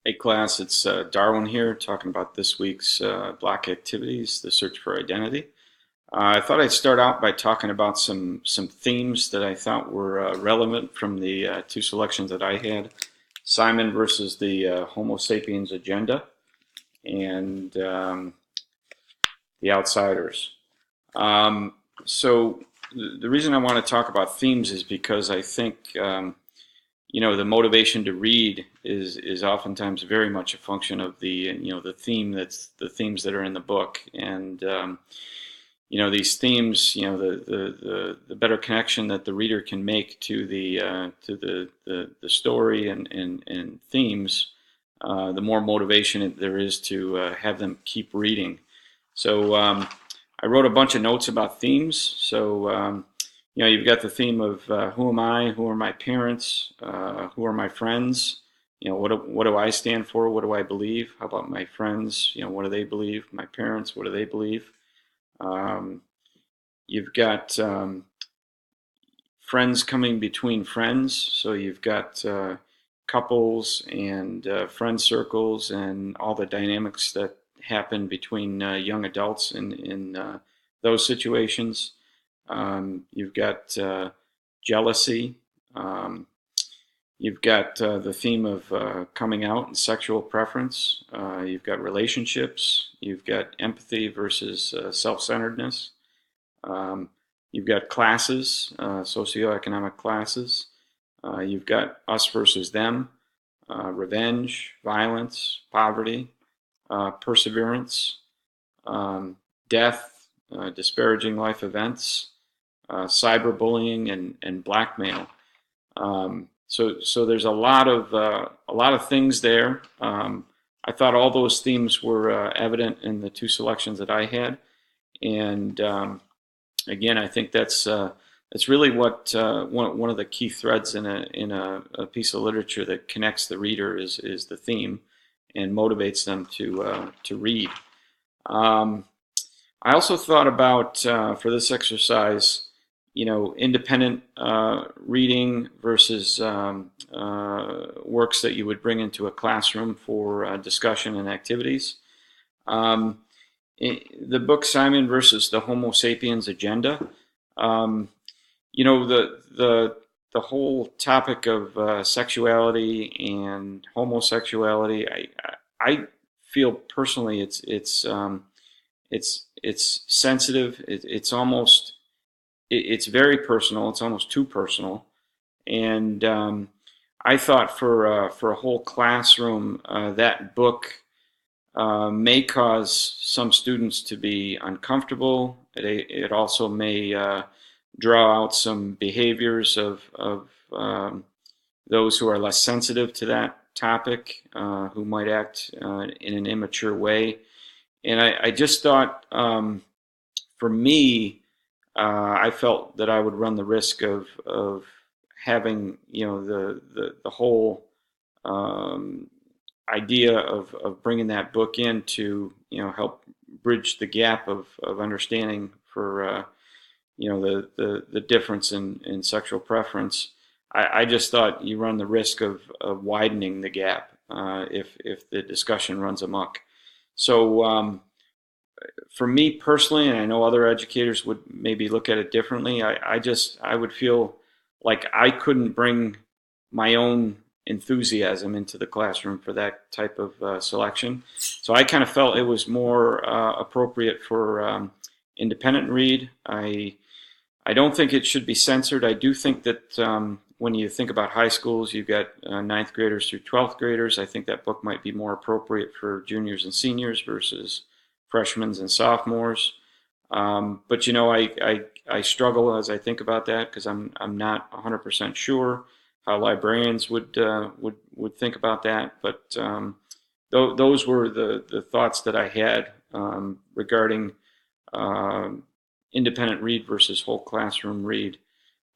Hey class, it's Darwin here talking about this week's block activities, the search for identity. I thought I'd start out by talking about some themes that I thought were relevant from the two selections that I had: Simon versus the Homo sapiens agenda, and the outsiders. Um, so the reason I want to talk about themes is because I think the motivation to read is oftentimes very much a function of the theme that's the themes that are in the book. And these themes, the better connection that the reader can make to the story and themes, the more motivation there is to have them keep reading. So I wrote a bunch of notes about themes. So you've got the theme of who am I, who are my parents, who are my friends, what do I stand for, what do I believe, how about my friends, what do they believe, my parents, what do they believe. Um, you've got friends coming between friends, so you've got couples and friend circles and all the dynamics that happen between young adults in those situations. You've got jealousy. Um, you've got the theme of coming out and sexual preference. You've got relationships. You've got empathy versus self-centeredness. Um, you've got classes, socioeconomic classes. You've got us versus them, revenge, violence, poverty, perseverance, um, death, disparaging life events, cyberbullying, and blackmail. So there's a lot of things there. I thought all those themes were evident in the two selections that I had, and again, I think that's really what one of the key threads in a piece of literature that connects the reader is the theme and motivates them to read. Um, I also thought about for this exercise, independent reading versus works that you would bring into a classroom for discussion and activities. Um, the book Simon versus the Homo sapiens agenda. Um, the whole topic of sexuality and homosexuality. I feel personally it's sensitive. It's very personal. It's almost too personal. And I thought for a whole classroom, that book may cause some students to be uncomfortable. It also may draw out some behaviors of those who are less sensitive to that topic, who might act in an immature way. And I just thought, for me, I felt that I would run the risk of having the whole um, idea of bringing that book in to help bridge the gap of understanding for the difference in sexual preference. I just thought you run the risk of widening the gap if the discussion runs amok. So for me personally, and I know other educators would maybe look at it differently, I would feel like I couldn't bring my own enthusiasm into the classroom for that type of selection. So I kind of felt it was more appropriate for independent read. I don't think it should be censored. I do think that when you think about high schools, you've got ninth graders through 12th graders. I think that book might be more appropriate for juniors and seniors versus freshmen and sophomores. But I struggle as I think about that because I'm not 100% sure how librarians would think about that. But those were the thoughts that I had regarding um independent read versus whole classroom read.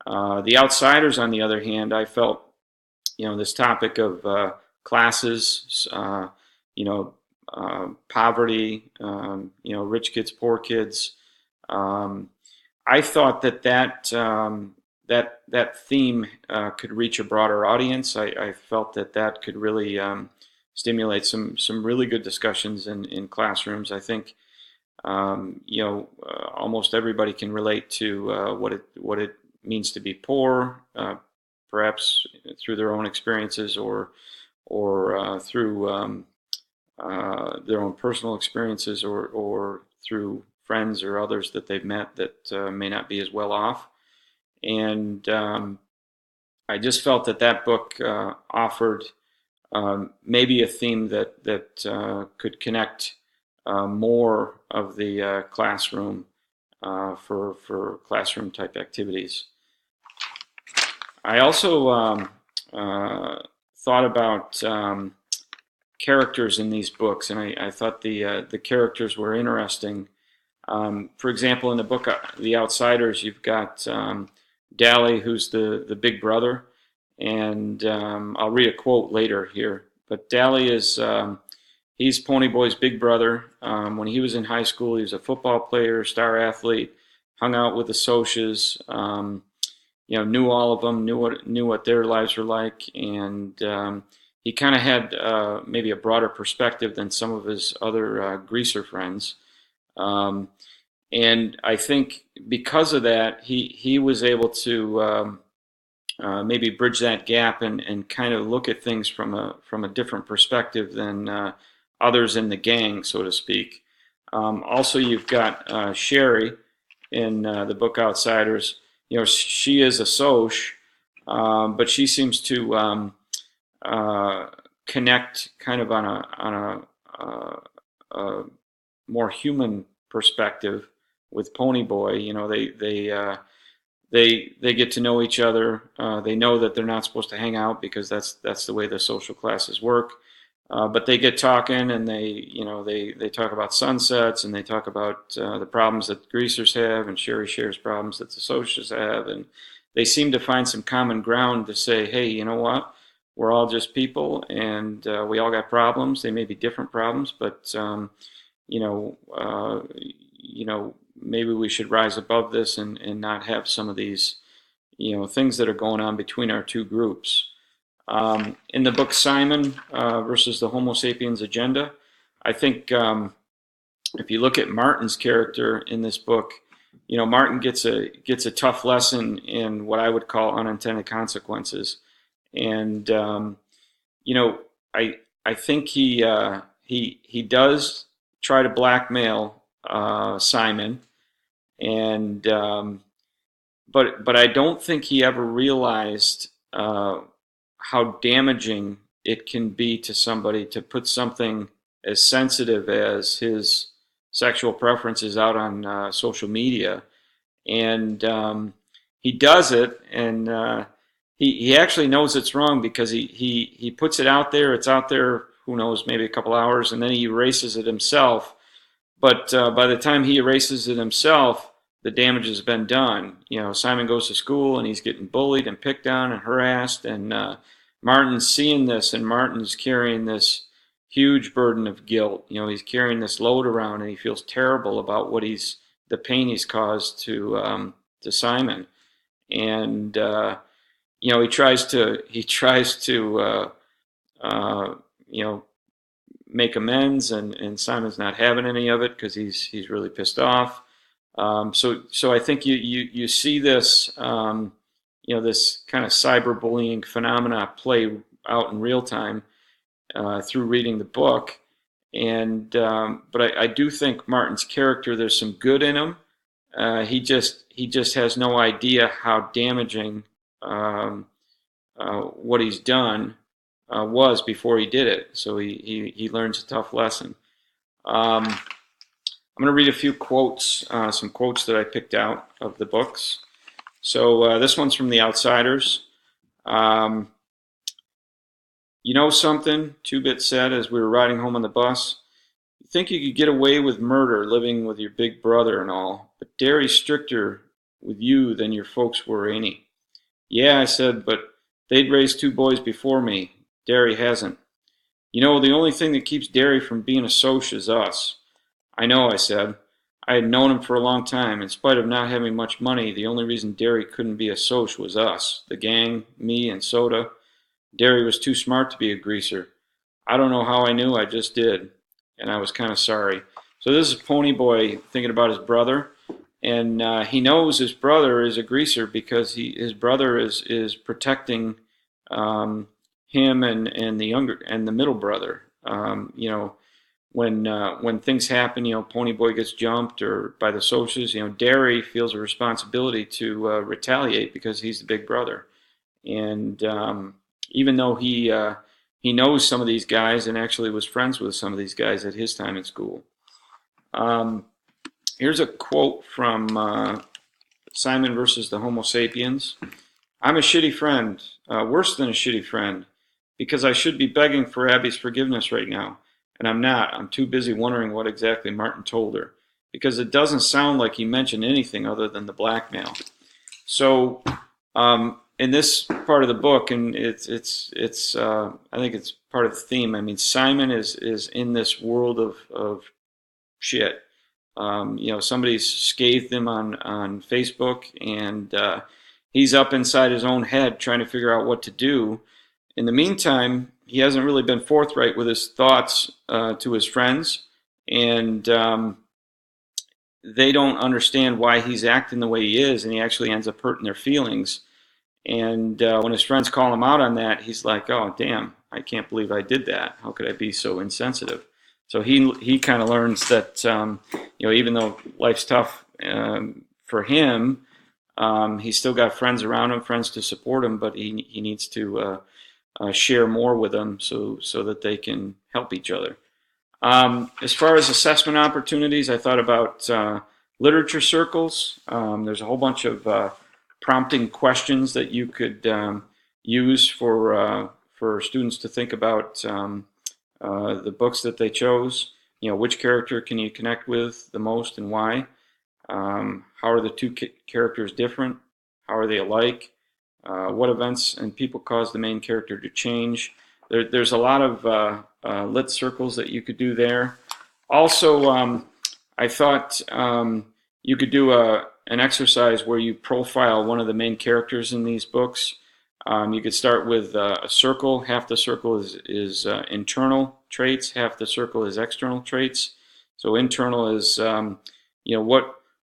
The outsiders, on the other hand, I felt this topic of classes, you know, poverty, rich kids, poor kids. Um, I thought that theme could reach a broader audience. I felt that could really stimulate some really good discussions in classrooms. I think almost everybody can relate to what it means to be poor, perhaps through their own experiences or through their own personal experiences or through friends or others that they've met that may not be as well off. And I just felt that book offered maybe a theme that could connect more of the classroom for classroom type activities. I also thought about characters in these books, and I thought the characters were interesting. For example, in the book The Outsiders, you've got Dally, who's the big brother, and I'll read a quote later here. But Dally is he's Ponyboy's big brother. When he was in high school, he was a football player, star athlete, hung out with the Socs, knew all of them, knew what their lives were like, and he kind of had maybe a broader perspective than some of his other greaser friends. And I think because of that, he was able to maybe bridge that gap and kind of look at things from a different perspective than others in the gang, so to speak. Also, you've got Sherry in the book Outsiders. She is a Soc, but she seems to connect kind of on a more human perspective with Ponyboy. They get to know each other. They know that they're not supposed to hang out because that's the way the social classes work. But they get talking, and they talk about sunsets, and they talk about the problems that the greasers have, and Sherry shares problems that the Socs have, and they seem to find some common ground to say, hey, you know what? We're all just people, and we all got problems. They may be different problems, but maybe we should rise above this and not have some of these, things that are going on between our two groups. In the book Simon versus the Homo sapiens agenda, I think if you look at Martin's character in this book, Martin gets a tough lesson in what I would call unintended consequences, and I think he does try to blackmail Simon, and but I don't think he ever realized how damaging it can be to somebody to put something as sensitive as his sexual preferences out on social media, and he does it, and he actually knows it's wrong because he puts it out there. It's out there, who knows, maybe a couple hours, and then he erases it himself. But by the time he erases it himself, the damage has been done. Simon goes to school and he's getting bullied and picked on and harassed, and Martin's seeing this, and Martin's carrying this huge burden of guilt. He's carrying this load around, and he feels terrible about the pain he's caused to Simon, and he tries to make amends, and Simon's not having any of it because he's really pissed off. So I think you see this this kind of cyberbullying phenomena play out in real time through reading the book, and but I do think Martin's character, there's some good in him. He just has no idea how damaging what he's done was before he did it. So he learns a tough lesson. I'm going to read a few quotes, some quotes that I picked out of the books. So this one's from The Outsiders. You know something, Two-Bit said as we were riding home on the bus. You think you could get away with murder living with your big brother and all, but Derry's stricter with you than your folks were, ain't he? Yeah, I said, but they'd raised two boys before me. Derry hasn't. The only thing that keeps Derry from being a Soc is us. I know, I said. I had known him for a long time. In spite of not having much money, the only reason Derry couldn't be a Soc was us, the gang, me, and Soda. Derry was too smart to be a greaser. I don't know how I knew, I just did, and I was kind of sorry. So this is Pony Boy thinking about his brother, and he knows his brother is a greaser because his brother is protecting um, him and the younger and the middle brother. When things happen, Pony Boy gets jumped or by the socials, Derry feels a responsibility to retaliate because he's the big brother. And even though he knows some of these guys and actually was friends with some of these guys at his time in school. Um, Here's a quote from Simon versus the Homo sapiens. I'm a shitty friend, worse than a shitty friend, because I should be begging for Abby's forgiveness right now, and I'm not. I'm too busy wondering what exactly Martin told her, because it doesn't sound like he mentioned anything other than the blackmail. So, in this part of the book, and it's I think it's part of the theme. I mean, Simon is in this world of shit. Somebody's scathed him on Facebook, and he's up inside his own head trying to figure out what to do. In the meantime, he hasn't really been forthright with his thoughts to his friends, and they don't understand why he's acting the way he is, and he actually ends up hurting their feelings. And when his friends call him out on that, he's like, "Oh, damn! I can't believe I did that. How could I be so insensitive?" So he kind of learns that even though life's tough for him, he's still got friends around him, friends to support him, but he needs to share more with them so that they can help each other. As far as assessment opportunities, I thought about literature circles. There's a whole bunch of prompting questions that you could use for students to think about the books that they chose. Which character can you connect with the most and why? How are the two characters different? How are they alike? What events and people cause the main character to change? There's a lot of lit circles that you could do there. Also, I thought you could do an exercise where you profile one of the main characters in these books. You could start with a circle. Half the circle is internal traits. Half the circle is external traits. So internal is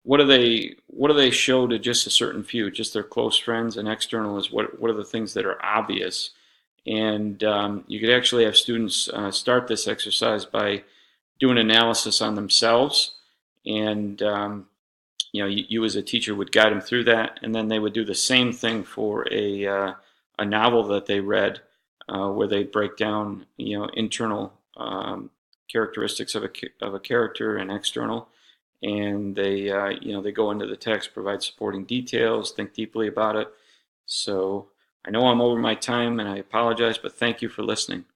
what do they show to just a certain few, just their close friends, and external is what are the things that are obvious. And you could actually have students start this exercise by doing analysis on themselves, and you as a teacher would guide them through that, and then they would do the same thing for a novel that they read, where they break down internal characteristics of a character and external, and they go into the text, provide supporting details, think deeply about it. So I know I'm over my time, and I apologize, but thank you for listening.